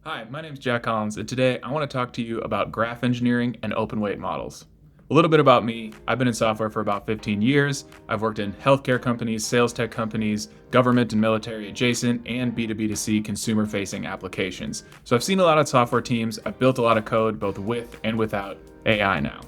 Hi, my name is Jack Collins, and today I want to talk to you about graph engineering and open weight models. A little bit about me: I've been in software for about 15 years. I've worked in healthcare companies, sales tech companies, government and military adjacent, and B2B2C consumer facing applications. So I've seen a lot of software teams, I've built a lot of code both with and without AI now.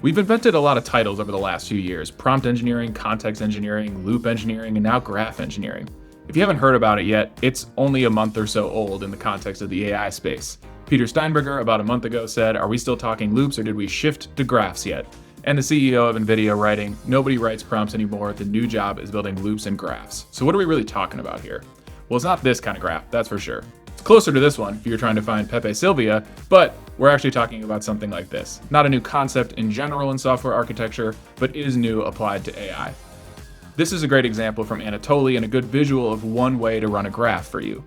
We've invented a lot of titles over the last few years: prompt engineering, context engineering, loop engineering, and now graph engineering. If you haven't heard about it yet, it's only a month or so old in the context of the AI space. Peter Steinberger about a month ago said, "Are we still talking loops or did we shift to graphs yet?" And the CEO of NVIDIA writing, "Nobody writes prompts anymore, the new job is building loops and graphs." So what are we really talking about here? Well, it's not this kind of graph, that's for sure. It's closer to this one if you're trying to find Pepe Silvia, but we're actually talking about something like this. Not a new concept in general in software architecture, but is new applied to AI. This is a great example from Anatoly and a good visual of one way to run a graph for you.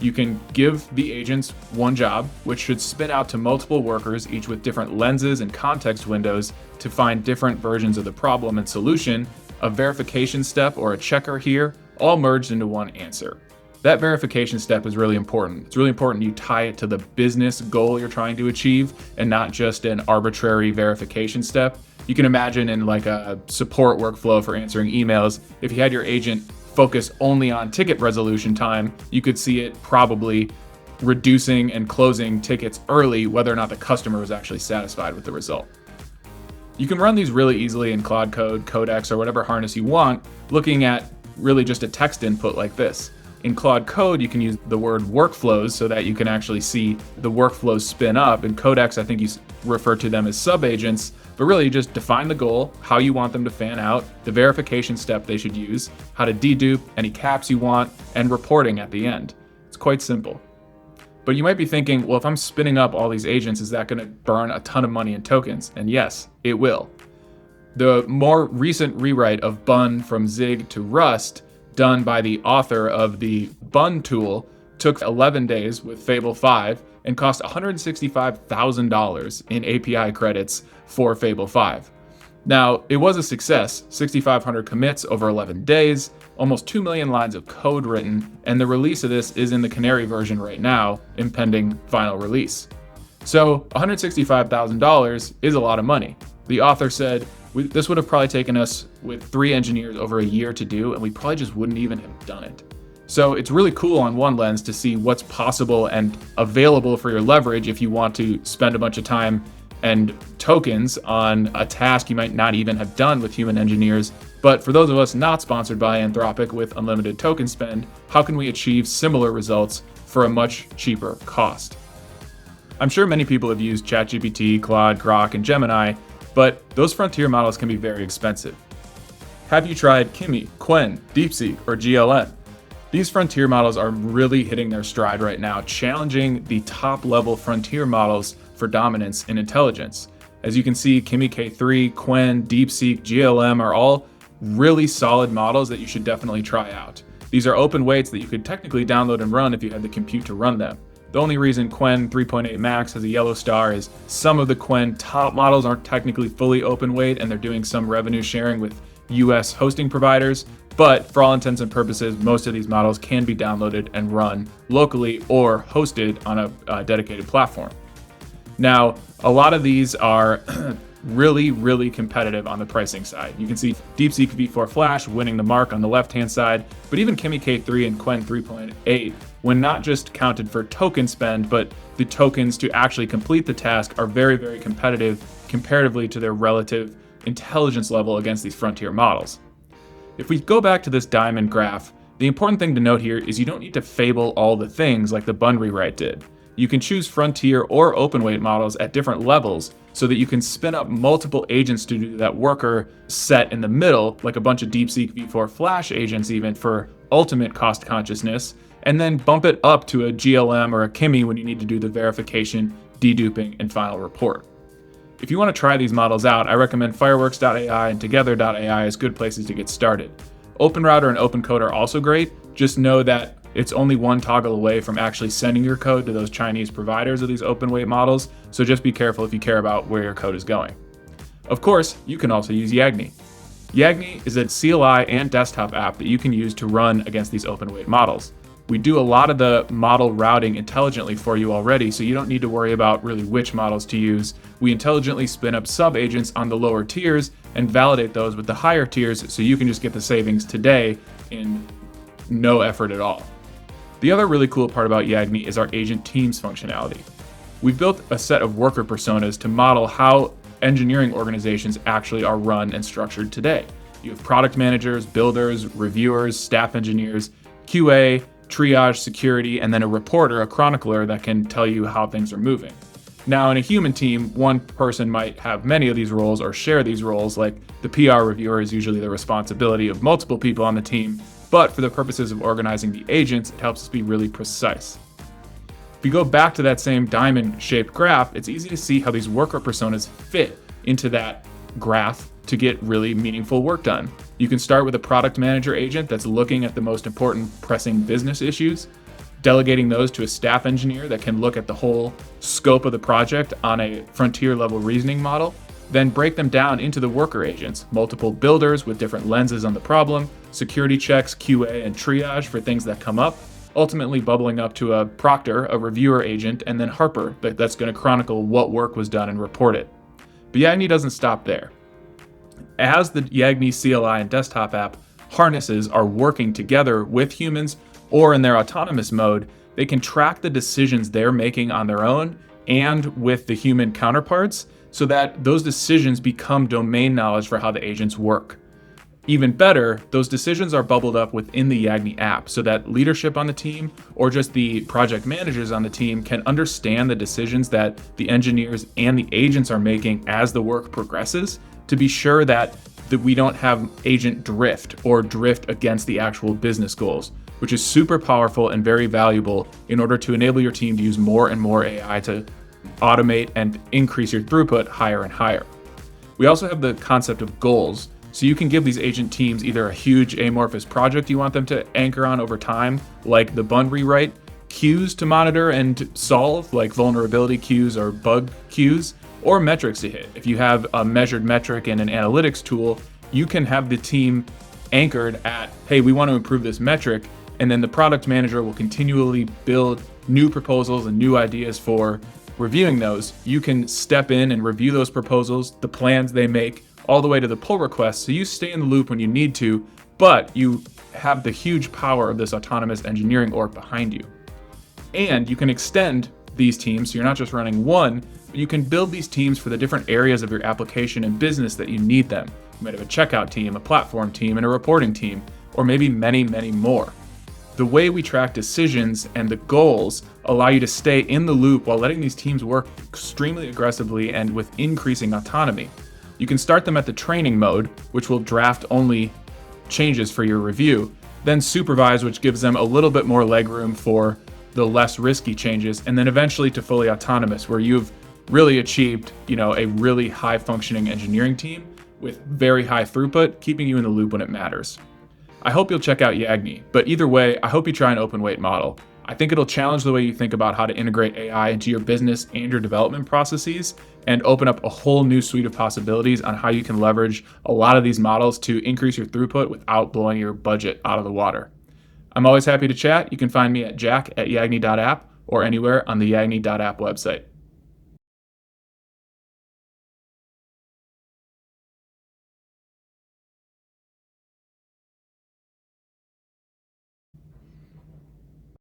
You can give the agents one job, which should spin out to multiple workers, each with different lenses and context windows to find different versions of the problem and solution, a verification step or a checker here, all merged into one answer. That verification step is really important. It's really important you tie it to the business goal you're trying to achieve and not just an arbitrary verification step. You can imagine in like a support workflow for answering emails, if you had your agent focus only on ticket resolution time, you could see it probably reducing and closing tickets early, whether or not the customer was actually satisfied with the result. You can run these really easily in Claude Code, Codex, or whatever harness you want, looking at really just a text input like this. In Claude Code, you can use the word workflows so that you can actually see the workflows spin up. In Codex, I think you refer to them as sub-agents, but really you just define the goal, how you want them to fan out, the verification step they should use, how to dedupe, any caps you want, and reporting at the end. It's quite simple. But you might be thinking, well, if I'm spinning up all these agents, is that going to burn a ton of money in tokens? And yes, it will. The more recent rewrite of Bun from Zig-to-Rust, done by the author of the Bun tool, took 11 days with Fable 5 and cost $165,000 in API credits for Fable 5. Now, it was a success: 6,500 commits over 11 days, almost 2 million lines of code written, and the release of this is in the Canary version right now, impending final release. So $165,000 is a lot of money. The author said, this would have probably taken us with 3 engineers over a year to do, and we probably just wouldn't even have done it. So it's really cool on one lens to see what's possible and available for your leverage if you want to spend a bunch of time and tokens on a task you might not even have done with human engineers. But for those of us not sponsored by Anthropic with unlimited token spend, how can we achieve similar results for a much cheaper cost? I'm sure many people have used ChatGPT, Claude, Grok, and Gemini, but those frontier models can be very expensive. Have you tried Kimi, Qwen, DeepSeek, or GLM? These frontier models are really hitting their stride right now, challenging the top-level frontier models for dominance in intelligence. As you can see, Kimi K3, Qwen, DeepSeek, GLM are all really solid models that you should definitely try out. These are open weights that you could technically download and run if you had the compute to run them. The only reason Qwen 3.8 Max has a yellow star is some of the Qwen top models aren't technically fully open weight and they're doing some revenue sharing with US hosting providers, but for all intents and purposes, most of these models can be downloaded and run locally or hosted on a dedicated platform. Now, a lot of these are really competitive on the pricing side. You can see DeepSeek V4 Flash winning the mark on the left-hand side, but even Kimi K3 and Qwen 3.8, when not just counted for token spend, but the tokens to actually complete the task, are very competitive comparatively to their relative intelligence level against these frontier models. If we go back to this diamond graph, the important thing to note here is you don't need to fable all the things like the Bun rewrite did. You can choose frontier or open weight models at different levels so that you can spin up multiple agents to do that worker set in the middle, like a bunch of DeepSeek V4 Flash agents even for ultimate cost consciousness, and then bump it up to a GLM or a Kimi when you need to do the verification, deduping, and final report. If you want to try these models out, I recommend Fireworks.ai and Together.ai as good places to get started. OpenRouter and OpenCode are also great. Just know that it's only one toggle away from actually sending your code to those Chinese providers of these open weight models, so just be careful if you care about where your code is going. Of course, you can also use YAGNI. YAGNI is a CLI and desktop app that you can use to run against these open weight models. We do a lot of the model routing intelligently for you already, so you don't need to worry about really which models to use. We intelligently spin up sub-agents on the lower tiers and validate those with the higher tiers, so you can just get the savings today in no effort at all. The other really cool part about YAGNI is our agent teams functionality. We've built a set of worker personas to model how engineering organizations actually are run and structured today. You have product managers, builders, reviewers, staff engineers, QA, triage, security, and then a reporter, a chronicler that can tell you how things are moving. Now, in a human team, one person might have many of these roles or share these roles, like the PR reviewer is usually the responsibility of multiple people on the team, but for the purposes of organizing the agents, it helps us be really precise. If you go back to that same diamond-shaped graph, it's easy to see how these worker personas fit into that graph to get really meaningful work done. You can start with a product manager agent that's looking at the most important pressing business issues, delegating those to a staff engineer that can look at the whole scope of the project on a frontier level reasoning model, then break them down into the worker agents, multiple builders with different lenses on the problem, security checks, QA, and triage for things that come up, ultimately bubbling up to a proctor, a reviewer agent, and then Harper that's going to chronicle what work was done and report it. But YAGNI doesn't stop there. As the YAGNI CLI and desktop app harnesses are working together with humans or in their autonomous mode, they can track the decisions they're making on their own and with the human counterparts so that those decisions become domain knowledge for how the agents work. Even better, those decisions are bubbled up within the YAGNI app so that leadership on the team or just the project managers on the team can understand the decisions that the engineers and the agents are making as the work progresses to be sure that we don't have agent drift or drift against the actual business goals, which is super powerful and very valuable in order to enable your team to use more and more AI to automate and increase your throughput higher and higher. We also have the concept of goals. So you can give these agent teams either a huge amorphous project you want them to anchor on over time, like the bund rewrite, queues to monitor and solve, like vulnerability queues or bug queues, or metrics to hit. If you have a measured metric and an analytics tool, you can have the team anchored at, hey, we want to improve this metric, and then the product manager will continually build new proposals and new ideas for reviewing those. You can step in and review those proposals, the plans they make, all the way to the pull request, so you stay in the loop when you need to, but you have the huge power of this autonomous engineering org behind you. And you can extend these teams, so you're not just running one, but you can build these teams for the different areas of your application and business that you need them. You might have a checkout team, a platform team, and a reporting team, or maybe many, many more. The way we track decisions and the goals allow you to stay in the loop while letting these teams work extremely aggressively and with increasing autonomy. You can start them at the training mode, which will draft only changes for your review, then supervise, which gives them a little bit more legroom for the less risky changes, and then eventually to fully autonomous, where you've really achieved, a really high functioning engineering team with very high throughput, keeping you in the loop when it matters. I hope you'll check out YAGNI, but either way, I hope you try an open weight model. I think it'll challenge the way you think about how to integrate AI into your business and your development processes and open up a whole new suite of possibilities on how you can leverage a lot of these models to increase your throughput without blowing your budget out of the water. I'm always happy to chat. You can find me at jack@yagni.app or anywhere on the yagni.app website.